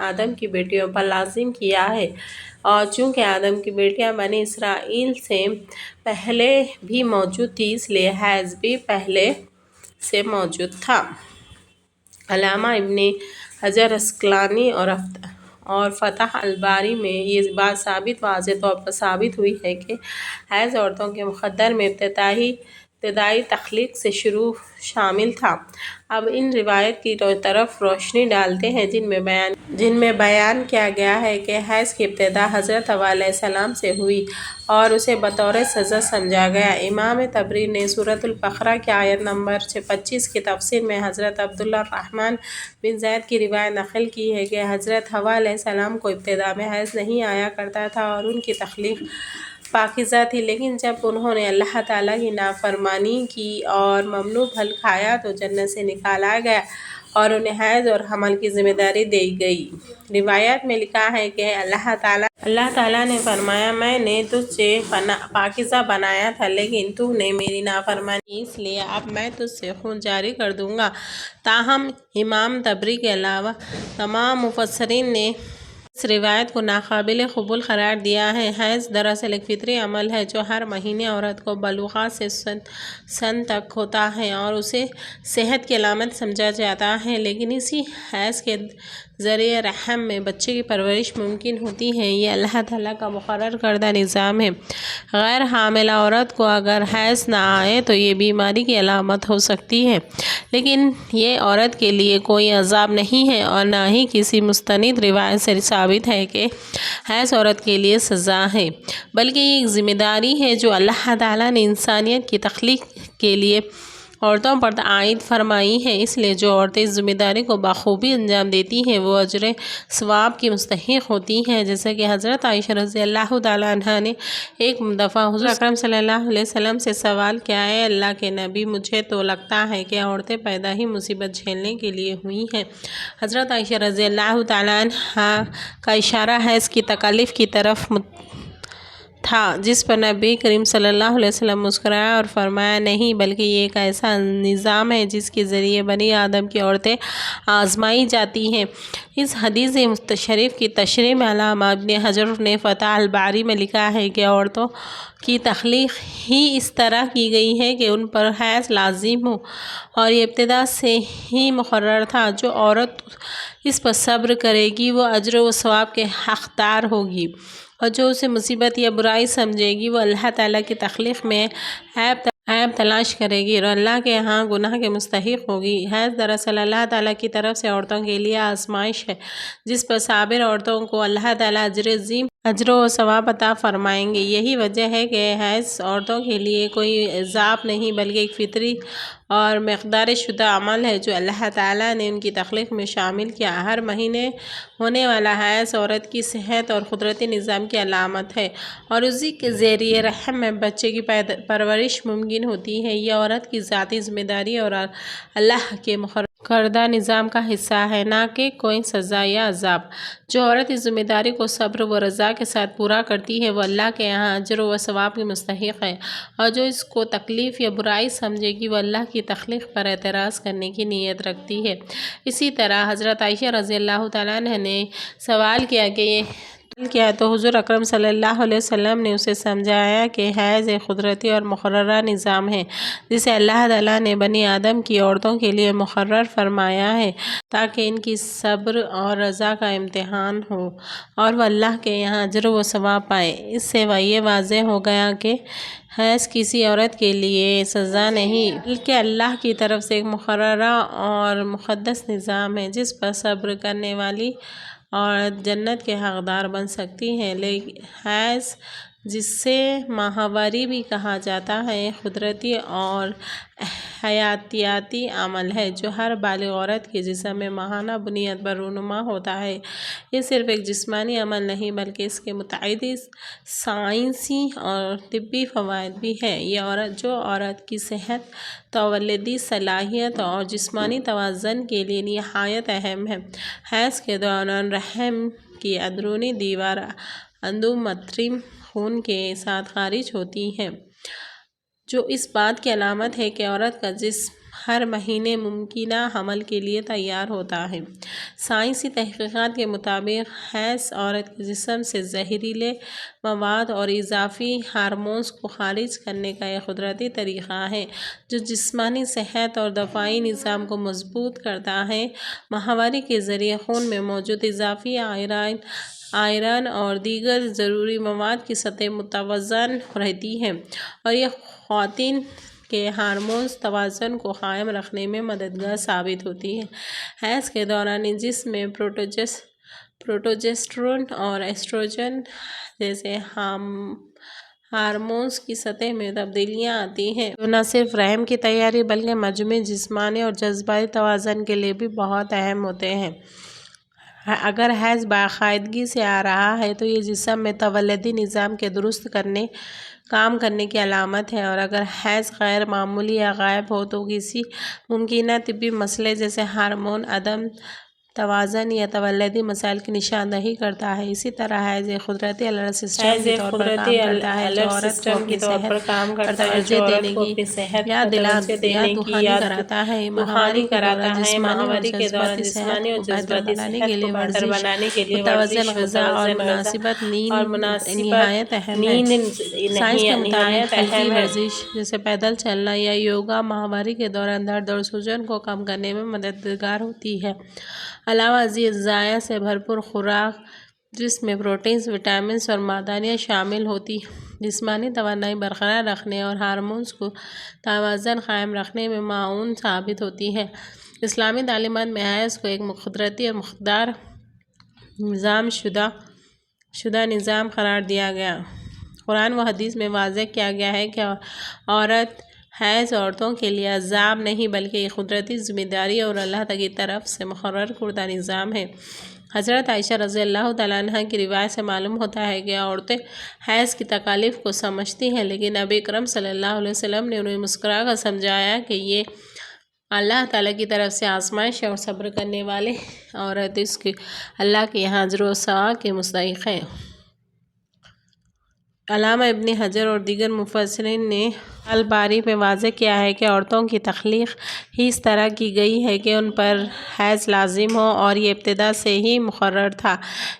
آدم کی بیٹیوں پر لازم کیا ہے، اور چونکہ آدم کی بیٹیاں بنی اسرائیل سے پہلے بھی موجود تھی، اس لیے حیض بھی پہلے سے موجود تھا۔ علامہ ابن حجر عسقلانی اور فتح الباری میں یہ بات واضح طور پر ثابت ہوئی ہے کہ حیض عورتوں کے مقدر میں ابتدائی تخلیق سے شامل تھا۔ اب ان روایات کی طرف روشنی ڈالتے ہیں جن میں بیان کیا گیا ہے کہ حیض کی ابتدا حضرت حوا علیہ السلام سے ہوئی اور اسے بطور سزا سمجھا گیا۔ امام طبری نے سورۃ البقرہ کی آیت نمبر 25 کی تفسیر میں حضرت عبداللہ الرحمن بن زید کی روایت نقل کی ہے کہ حضرت حوا علیہ السلام کو ابتدا میں حیض نہیں آیا کرتا تھا اور ان کی تخلیق پاکیزہ تھی، لیکن جب انہوں نے اللہ تعالیٰ کی نافرمانی کی اور ممنوع پھل کھایا تو جنت سے نکالا گیا اور انہیں حیض اور حمل کی ذمہ داری دی گئی۔ روایات میں لکھا ہے کہ اللہ تعالیٰ نے فرمایا، میں نے تجھ سے پاکیزہ بنایا تھا لیکن تو نے میری نافرمانی کی، اس لیے اب میں تجھ سے خون جاری کر دوں گا۔ تاہم امام طبری کے علاوہ تمام مفسرین نے اس روایت کو ناقابل قبول قرار دیا ہے۔ حیض دراصل ایک فطری عمل ہے جو ہر مہینے عورت کو بلوغت سے سن تک ہوتا ہے اور اسے صحت کی علامت سمجھا جاتا ہے، لیکن اسی حیض کے ذریعے رحم میں بچے کی پرورش ممکن ہوتی ہے۔ یہ اللہ تعالیٰ کا مقرر کردہ نظام ہے۔ غیر حاملہ عورت کو اگر حیض نہ آئے تو یہ بیماری کی علامت ہو سکتی ہے، لیکن یہ عورت کے لیے کوئی عذاب نہیں ہے اور نہ ہی کسی مستند روایت سے ثابت ہے کہ حیض عورت کے لیے سزا ہے، بلکہ یہ ایک ذمہ داری ہے جو اللہ تعالیٰ نے انسانیت کی تخلیق کے لیے عورتوں پر عائد فرمائی ہے۔ اس لیے جو عورتیں اس ذمہ داری کو بخوبی انجام دیتی ہیں وہ اجر ثواب کی مستحق ہوتی ہیں، جیسا کہ حضرت عائشہ رضی اللہ تعالیٰ عنہا نے ایک دفعہ حضور اکرم صلی اللہ علیہ وسلم سے سوال کیا، اے اللہ کے نبی، مجھے تو لگتا ہے کہ عورتیں پیدا ہی مصیبت جھیلنے کے لیے ہوئی ہیں۔ حضرت عائشہ رضی اللہ تعالیٰ عنہا کا اشارہ حیض کی تکالیف کی طرف تھا، جس پر نبی کریم صلی اللہ علیہ وسلم مسکرائے اور فرمایا، نہیں، بلکہ یہ ایک ایسا نظام ہے جس کے ذریعے بنی آدم کی عورتیں آزمائی جاتی ہیں۔ اس حدیث شریف کی تشریح میں علامہ ابن حجر نے فتح الباری میں لکھا ہے کہ عورتوں کی تخلیق ہی اس طرح کی گئی ہے کہ ان پر حیض لازم ہو اور یہ ابتدا سے ہی مقرر تھا۔ جو عورت اس پر صبر کرے گی وہ اجر و ثواب کے حقدار ہوگی، اور جو اسے مصیبت یا برائی سمجھے گی وہ اللہ تعالیٰ کی تخلیق میں عیب تلاش کرے گی اور اللہ کے ہاں گناہ کے مستحق ہوگی۔ حیض دراصل اللہ تعالیٰ کی طرف سے عورتوں کے لیے آزمائش ہے، جس پر صابر عورتوں کو اللہ تعالیٰ اجر و ثواب عطا فرمائیں گے۔ یہی وجہ ہے کہ حیض عورتوں کے لیے کوئی عذاب نہیں بلکہ ایک فطری اور مقدر شدہ عمل ہے جو اللہ تعالیٰ نے ان کی تخلیق میں شامل کیا۔ ہر مہینے ہونے والا حیض عورت کی صحت اور قدرتی نظام کی علامت ہے اور اسی کے ذریعے رحم میں بچے کی پرورش ممکن ہوتی ہے۔ یہ عورت کی ذاتی ذمہ داری اور اللہ کے مقرر کردہ نظام کا حصہ ہے، نہ کہ کوئی سزا یا عذاب۔ جو عورت اس ذمہ داری کو صبر و رضا کے ساتھ پورا کرتی ہے وہ اللہ کے یہاں اجر و ثواب کی مستحق ہے، اور جو اس کو تکلیف یا برائی سمجھے گی وہ اللہ کی تخلیق پر اعتراض کرنے کی نیت رکھتی ہے۔ اسی طرح حضرت عائشہ رضی اللہ تعالیٰ عنہ نے سوال کیا تو حضور اکرم صلی اللہ علیہ وسلم نے اسے سمجھایا کہ حیض ایک قدرتی اور مقررہ نظام ہے جسے اللہ تعالیٰ نے بنی آدم کی عورتوں کے لیے مقرر فرمایا ہے تاکہ ان کی صبر اور رضا کا امتحان ہو اور وہ اللہ کے یہاں اجر و ثواب پائیں۔ اس سے یہ واضح ہو گیا کہ حیض کسی عورت کے لیے سزا نہیں بلکہ اللہ کی طرف سے ایک مقررہ اور مقدس نظام ہے جس پر صبر کرنے والی عورت جنت کے حقدار بن سکتی ہے۔ حیض، جسے ماہواری بھی کہا جاتا ہے، ایک قدرتی اور حیاتیاتی عمل ہے جو ہر بالغ عورت کے جسم میں ماہانہ بنیاد پر رونما ہوتا ہے۔ یہ صرف ایک جسمانی عمل نہیں بلکہ اس کے متعدد سائنسی اور طبی فوائد بھی ہیں۔ یہ جو عورت کی صحت، تولدی صلاحیت اور جسمانی توازن کے لیے نہایت اہم ہے۔ حیض کے دوران رحم کی اندرونی دیوار اندومیٹریم خون کے ساتھ خارج ہوتی ہے، جو اس بات کی علامت ہے کہ عورت کا جسم ہر مہینے ممکنہ حمل کے لیے تیار ہوتا ہے۔ سائنسی تحقیقات کے مطابق حیض عورت کے جسم سے زہریلے مواد اور اضافی ہارمونز کو خارج کرنے کا ایک قدرتی طریقہ ہے جو جسمانی صحت اور دفاعی نظام کو مضبوط کرتا ہے۔ ماہواری کے ذریعے خون میں موجود اضافی آئرن اور دیگر ضروری مواد کی سطح متوازن رہتی ہے اور یہ خواتین کے ہارمونی توازن کو قائم رکھنے میں مددگار ثابت ہوتی ہے۔ حیض کے دوران جسم میں پروجسٹرون اور ایسٹروجن جیسے ہارمونز کی سطح میں تبدیلیاں آتی ہیں جو نہ صرف رحم کی تیاری بلکہ مجموعی جسمانی اور جذباتی توازن کے لیے بھی بہت اہم ہوتے ہیں۔ اگر حیض باقاعدگی سے آ رہا ہے تو یہ جسم میں تولیدی نظام کے درست کام کرنے کی علامت ہے، اور اگر حیض غیر معمولی یا غائب ہو تو کسی ممکنہ طبی مسئلے جیسے ہارمون عدم توازن یا تولیدی مسائل کی نشاندہی کرتا ہے۔ اسی طرح حیض ایک قدرتی الرٹ سسٹم کے طور پر کام کرتا ہے جو عورت کو اپنی صحت پر توجہ دینے کی یاد دہانی کراتا ہے۔ ماہواری کے دوران جسمانی اور جذباتی صحت کو بہتر بنانے کے لیے ورزش، متوازن غذا اور مناسب نیند نہایت اہم ہے۔ سائنس کے مطابق ہلکی ورزش جیسے پیدل چلنا یا یوگا ماہواری کے دوران درد اور سوجن کو کم کرنے میں مددگار ہوتی ہے۔ علاوہ ازیں اجزاء سے بھرپور خوراک جس میں پروٹینز، وٹامنز اور معدنیات شامل ہوتی جسمانی توانائی برقرار رکھنے اور ہارمونز کو توازن قائم رکھنے میں معاون ثابت ہوتی ہے۔ اسلامی تعلیمات میں حیض کو ایک قدرتی اور مقدار نظم شدہ نظام قرار دیا گیا۔ قرآن و حدیث میں واضح کیا گیا ہے کہ حیض عورتوں کے لیے عذاب نہیں بلکہ ایک قدرتی ذمہ داری اور اللہ کی طرف سے مقرر کردہ نظام ہے۔ حضرت عائشہ رضی اللہ تعالیٰ عنہ کی روایت سے معلوم ہوتا ہے کہ عورتیں حیض کی تکالیف کو سمجھتی ہیں، لیکن نبی اکرم صلی اللہ علیہ وسلم نے انہیں مسکرا کر سمجھایا کہ یہ اللہ تعالیٰ کی طرف سے آزمائش ہے اور صبر کرنے والی عورت اس کی اللہ کے یہاں اجر و ثواب کی مستحق ہے۔ علامہ ابن حجر اور دیگر مفسرین نے الباری میں واضح کیا ہے کہ عورتوں کی تخلیق ہی اس طرح کی گئی ہے کہ ان پر حیض لازم ہو اور یہ ابتدا سے ہی مقرر تھا۔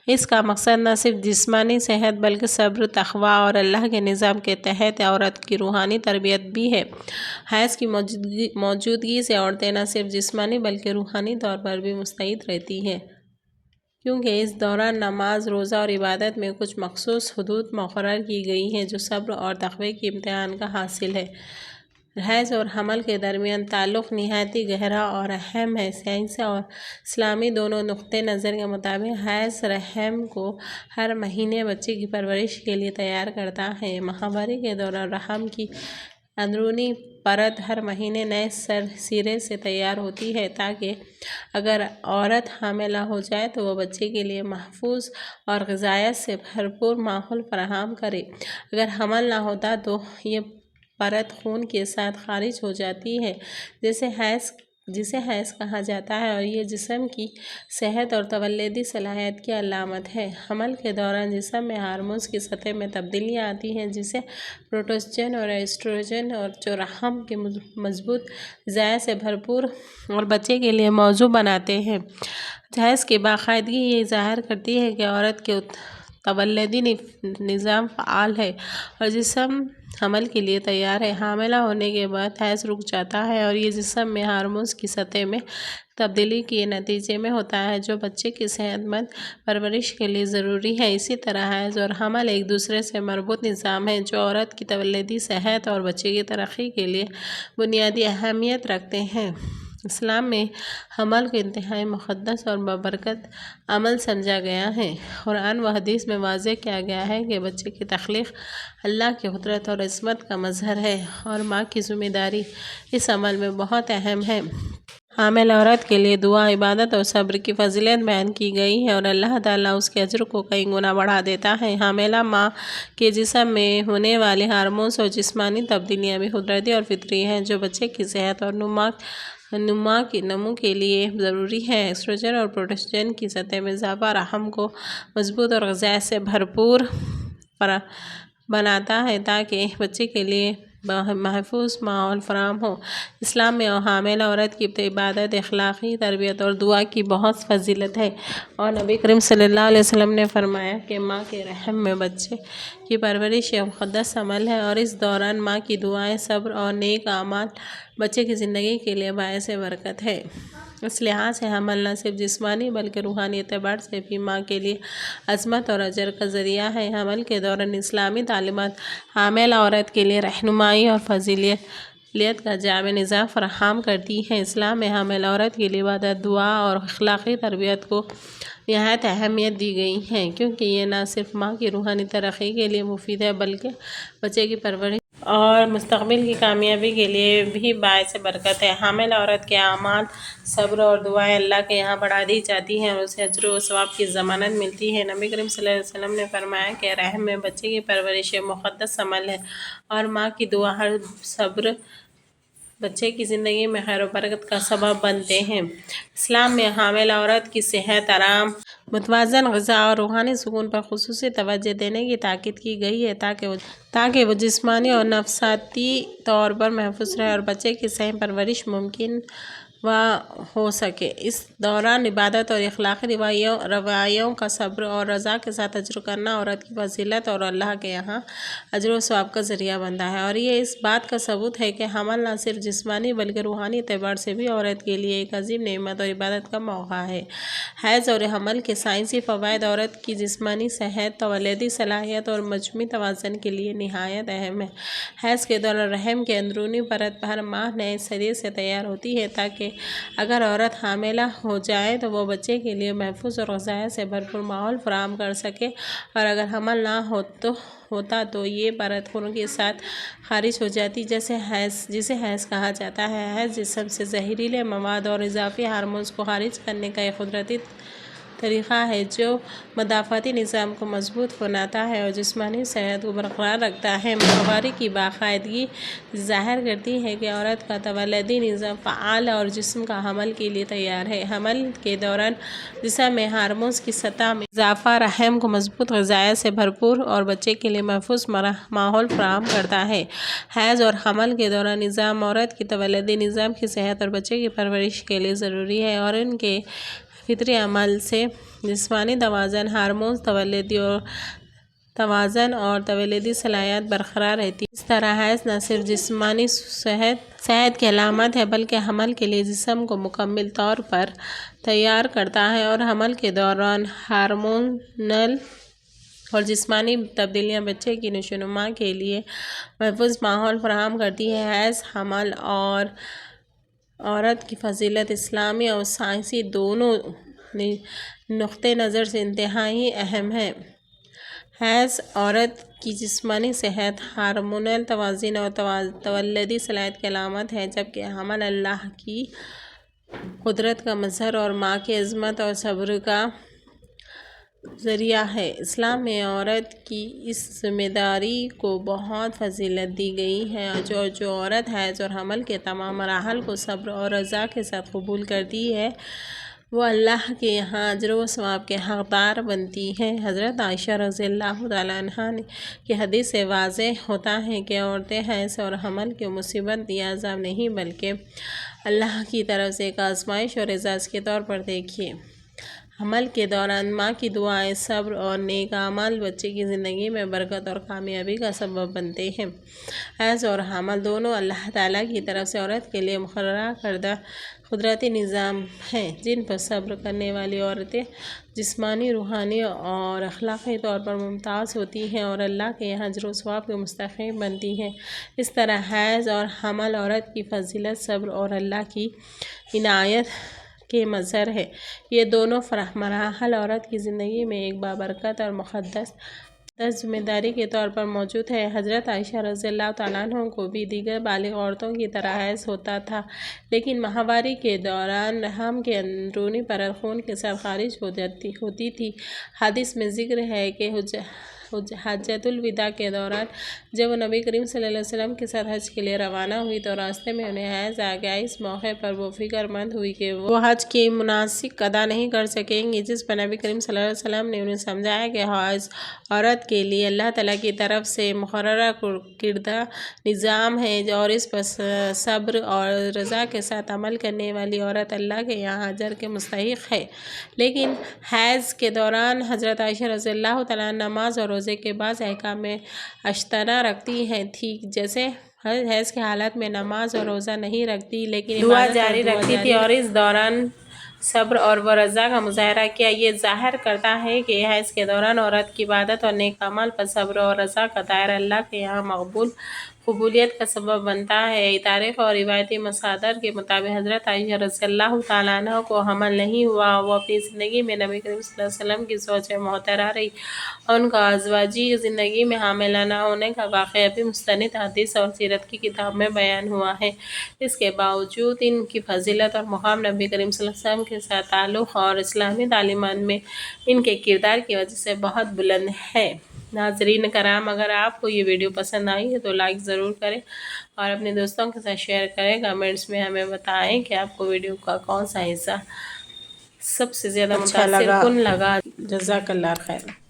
اس کا مقصد نہ صرف جسمانی صحت بلکہ صبر، تقویٰ اور اللہ کے نظام کے تحت عورت کی روحانی تربیت بھی ہے۔ حیض کی موجودگی سے عورتیں نہ صرف جسمانی بلکہ روحانی طور پر بھی مستعد رہتی ہیں، کیونکہ اس دوران نماز، روزہ اور عبادت میں کچھ مخصوص حدود مقرر کی گئی ہیں جو صبر اور تقوی کے امتحان کا حاصل ہے۔ حیض اور حمل کے درمیان تعلق نہایت گہرا اور اہم ہے۔ سائنسی اور اسلامی دونوں نقطۂ نظر کے مطابق حیض رحم کو ہر مہینے بچے کی پرورش کے لیے تیار کرتا ہے۔ ماہواری کے دوران رحم کی اندرونی پرت ہر مہینے نئے سرے سے تیار ہوتی ہے تاکہ اگر عورت حاملہ ہو جائے تو وہ بچے کے لیے محفوظ اور غذائیت سے بھرپور ماحول فراہم کرے۔ اگر حمل نہ ہوتا تو یہ پرت خون کے ساتھ خارج ہو جاتی ہے جسے حیض کہا جاتا ہے، اور یہ جسم کی صحت اور تولیدی صلاحیت کی علامت ہے۔ حمل کے دوران جسم میں ہارمونز کی سطح میں تبدیلیاں آتی ہیں جسے پروجسٹرون اور ایسٹروجن اور جو رحم کے مضبوط اجزاء سے بھرپور اور بچے کے لیے موزوں بناتے ہیں۔ حیض کی باقاعدگی یہ ظاہر کرتی ہے کہ عورت کے تولیدی نظام فعال ہے اور جسم حمل کے لیے تیار ہے۔ حاملہ ہونے کے بعد حیض رک جاتا ہے اور یہ جسم میں ہارمونز کی سطح میں تبدیلی کے نتیجے میں ہوتا ہے جو بچے کی صحت مند پرورش کے لیے ضروری ہے۔ اسی طرح حیض اور حمل ایک دوسرے سے مربوط نظام ہیں جو عورت کی تولیدی، صحت اور بچے کی ترقی کے لیے بنیادی اہمیت رکھتے ہیں۔ اسلام میں حمل کو انتہائی مقدس اور بابرکت عمل سمجھا گیا ہے۔ قرآن و حدیث میں واضح کیا گیا ہے کہ بچے کی تخلیق اللہ کی قدرت اور عظمت کا مظہر ہے اور ماں کی ذمہ داری اس عمل میں بہت اہم ہے۔ حامل عورت کے لیے دعا، عبادت اور صبر کی فضیلت بیان کی گئی ہے اور اللہ تعالیٰ اس کے اجر کو کئی گنا بڑھا دیتا ہے۔ حاملہ ماں کے جسم میں ہونے والی ہارمونز اور جسمانی تبدیلیاں بھی قدرتی اور فطری ہیں جو بچے کی صحت اور نمو کے لیے ضروری ہیں۔ ایسٹروجن اور پروجسٹرون کی سطح میں اضافہ رحم کو مضبوط اور غذائیت سے بھرپور بناتا ہے تاکہ بچے کے لیے محفوظ ماحول فراہم ہو۔ اسلام میں حامل عورت کی عبادت، اخلاقی تربیت اور دعا کی بہت فضیلت ہے، اور نبی کریم صلی اللہ علیہ وسلم نے فرمایا کہ ماں کے رحم میں بچے کی پرورش ایک مقدس عمل ہے، اور اس دوران ماں کی دعائیں، صبر اور نیک اعمال بچے کی زندگی کے لیے باعث برکت ہے۔ اس لحاظ سے حمل نہ صرف جسمانی بلکہ روحانی اعتبار سے بھی ماں کے لیے عظمت اور اجر کا ذریعہ ہے۔ حمل کے دوران اسلامی تعلیمات حاملہ عورت کے لیے رہنمائی اور فضیلت کا جامع نظام فراہم کرتی ہیں۔ اسلام میں حاملہ عورت کے لیے عبادت، دعا اور اخلاقی تربیت کو نہایت اہمیت دی گئی ہے، کیونکہ یہ نہ صرف ماں کی روحانی ترقی کے لیے مفید ہے بلکہ بچے کی پرورش اور مستقبل کی کامیابی کے لیے بھی باعث برکت ہے۔ حاملہ عورت کے اعمال، صبر اور دعائیں اللہ کے یہاں بڑھا دی جاتی ہیں اور اسے اجر و ثواب کی ضمانت ملتی ہے۔ نبی کریم صلی اللہ علیہ وسلم نے فرمایا کہ رحم میں بچے کی پرورش ایک مقدس عمل ہے، اور ماں کی دعا اور صبر بچے کی زندگی میں خیر و برکت کا سبب بنتے ہیں۔ اسلام میں حاملہ عورت کی صحت، آرام، متوازن غذا اور روحانی سکون پر خصوصی توجہ دینے کی تاکید کی گئی ہے تاکہ وہ جسمانی اور نفسیاتی طور پر محفوظ رہے اور بچے کی صحیح پرورش ممکن ہو سکے۔ اس دوران عبادت اور اخلاقی روایوں کا صبر اور رضا کے ساتھ اجر کرنا عورت کی فضیلت اور اللہ کے یہاں اجر و ثواب کا ذریعہ بنتا ہے، اور یہ اس بات کا ثبوت ہے کہ حمل نہ صرف جسمانی بلکہ روحانی اعتبار سے بھی عورت کے لیے ایک عظیم نعمت اور عبادت کا موقع ہے۔ حیض اور حمل کے سائنسی فوائد عورت کی جسمانی صحت، تولیدی صلاحیت اور مجموعی توازن کے لیے نہایت اہم ہیں۔ حیض کے دوران رحم کی اندرونی پرت ہر ماہ نئے سرے سے تیار ہوتی ہے تاکہ اگر عورت حاملہ ہو جائے تو وہ بچے کے لیے محفوظ اور غذائیت سے بھرپور ماحول فراہم کر سکے، اور اگر حمل نہ ہوتا تو یہ پرت خون کے ساتھ خارج ہو جاتی جسے حیض کہا جاتا ہے۔ حیض جسم سے زہریلے مواد اور اضافی ہارمونز کو خارج کرنے کا ایک قدرتی طریقہ ہے جو مدافعتی نظام کو مضبوط بناتا ہے اور جسمانی صحت کو برقرار رکھتا ہے۔ ماہواری کی باقاعدگی ظاہر کرتی ہے کہ عورت کا تولیدی نظام فعال ہے اور جسم کا حمل کے لیے تیار ہے۔ حمل کے دوران جسم میں ہارمونز کی سطح میں اضافہ رحم کو مضبوط غذائیت سے بھرپور اور بچے کے لیے محفوظ ماحول فراہم کرتا ہے۔ حیض اور حمل کے دوران نظام عورت کی تولیدی نظام کی صحت اور بچے کی پرورش کے لیے ضروری ہے، اور ان کے فطری عمل سے جسمانی توازن، ہارمونز توازن اور تولیدی صلاحیت برقرار رہتی ہے۔ اس طرح حیض نہ صرف جسمانی صحت کی علامت ہے بلکہ حمل کے لیے جسم کو مکمل طور پر تیار کرتا ہے، اور حمل کے دوران ہارمونل اور جسمانی تبدیلیاں بچے کی نشوونما کے لیے محفوظ ماحول فراہم کرتی ہیں۔ حیض، حمل اور عورت کی فضیلت اسلامی اور سائنسی دونوں نقطۂ نظر سے انتہائی اہم ہے۔ حیض عورت کی جسمانی صحت، ہارمونل توازن اور تولیدی صلاحیت کی علامت ہے، جبکہ حمل اللہ کی قدرت کا مظہر اور ماں کی عظمت اور صبر کا ذریعہ ہے۔ اسلام میں عورت کی اس ذمہ داری کو بہت فضیلت دی گئی ہے، جو عورت حیض اور حمل کے تمام مراحل کو صبر اور رضا کے ساتھ قبول کرتی ہے وہ اللہ کے یہاں اجر و ثواب کے حقدار بنتی ہے۔ حضرت عائشہ رضی اللہ تعالیٰ عنہا کی حدیث سے واضح ہوتا ہے کہ عورتیں حیض اور حمل کی مصیبت یا عذاب نہیں بلکہ اللہ کی طرف سے ایک آزمائش اور اعزاز کے طور پر دیکھیں۔ حمل کے دوران ماں کی دعائیں، صبر اور نیک اعمال بچے کی زندگی میں برکت اور کامیابی کا سبب بنتے ہیں۔ حیض اور حمل دونوں اللہ تعالیٰ کی طرف سے عورت کے لیے مقررہ کردہ قدرتی نظام ہیں جن پر صبر کرنے والی عورتیں جسمانی، روحانی اور اخلاقی طور پر ممتاز ہوتی ہیں اور اللہ کے یہاں اجر و ثواب کی مستحق بنتی ہیں۔ اس طرح حیض اور حمل عورت کی فضیلت، صبر اور اللہ کی عنایت کے مظہر ہے۔ یہ دونوں مراحل عورت کی زندگی میں ایک بابرکت اور مقدس ذمہ داری کے طور پر موجود ہے۔ حضرت عائشہ رضی اللہ تعالیٰ عنہ کو بھی دیگر بالغ عورتوں کی طرح حیض ہوتا تھا، لیکن ماہواری کے دوران رحم کی اندرونی پرت خون کے ساتھ خارج ہوتی تھی۔ حدیث میں ذکر ہے کہ حجۃ الوداع کے دوران جب وہ نبی کریم صلی اللہ علیہ وسلم کے ساتھ حج کے لیے روانہ ہوئی تو راستے میں انہیں حیض آ گیا۔ اس موقع پر وہ فکر مند ہوئی کہ وہ حج کی مناسک ادا نہیں کر سکیں گی، جس پر نبی کریم صلی اللہ علیہ وسلم نے انہیں سمجھایا کہ حیض عورت کے لیے اللہ تعالیٰ کی طرف سے مقررہ کردہ نظام ہے اور اس پر صبر اور رضا کے ساتھ عمل کرنے والی عورت اللہ کے یہاں اجر کے مستحق ہے۔ لیکن حیض کے دوران حضرت عائشہ رضی اللہ تعالیٰ عنہ نماز اور روزے کے بعض احکام میں اشتنا رکھتی ہیں، ٹھیک جیسے حیض کی حالت میں نماز اور روزہ نہیں رکھتی لیکن دعا جاری رکھتی تھی اور اس دوران صبر اور رضا کا مظاہرہ کیا۔ یہ ظاہر کرتا ہے کہ حیض کے دوران عورت کی عبادت اور نیک اعمال پر صبر اور رضا کا دائرہ اللہ کے یہاں قبولیت کا سبب بنتا ہے۔ تاریخ اور روایتی مصادر کے مطابق حضرت عائشہ رضی اللہ تعالیٰ عنہ کو حمل نہیں ہوا۔ وہ اپنی زندگی میں نبی کریم صلی اللہ علیہ وسلم کی زوجہ محترمہ رہی اور ان کا ازواجی زندگی میں حاملہ نہ ہونے کا واقعہ بھی مستند احادیث اور سیرت کی کتاب میں بیان ہوا ہے۔ اس کے باوجود ان کی فضیلت اور مقام نبی کریم صلی اللہ علیہ وسلم کے ساتھ تعلق اور اسلامی تعلیمات میں ان کے کردار کی وجہ سے بہت بلند ہے۔ ناظرین کرام، اگر آپ کو یہ ویڈیو پسند آئی ہے تو لائک ضرور کریں اور اپنے دوستوں کے ساتھ شیئر کریں۔ کمنٹس میں ہمیں بتائیں کہ آپ کو ویڈیو کا کون سا حصہ سب سے زیادہ متاثر کن لگا۔ جزاک اللہ خیر۔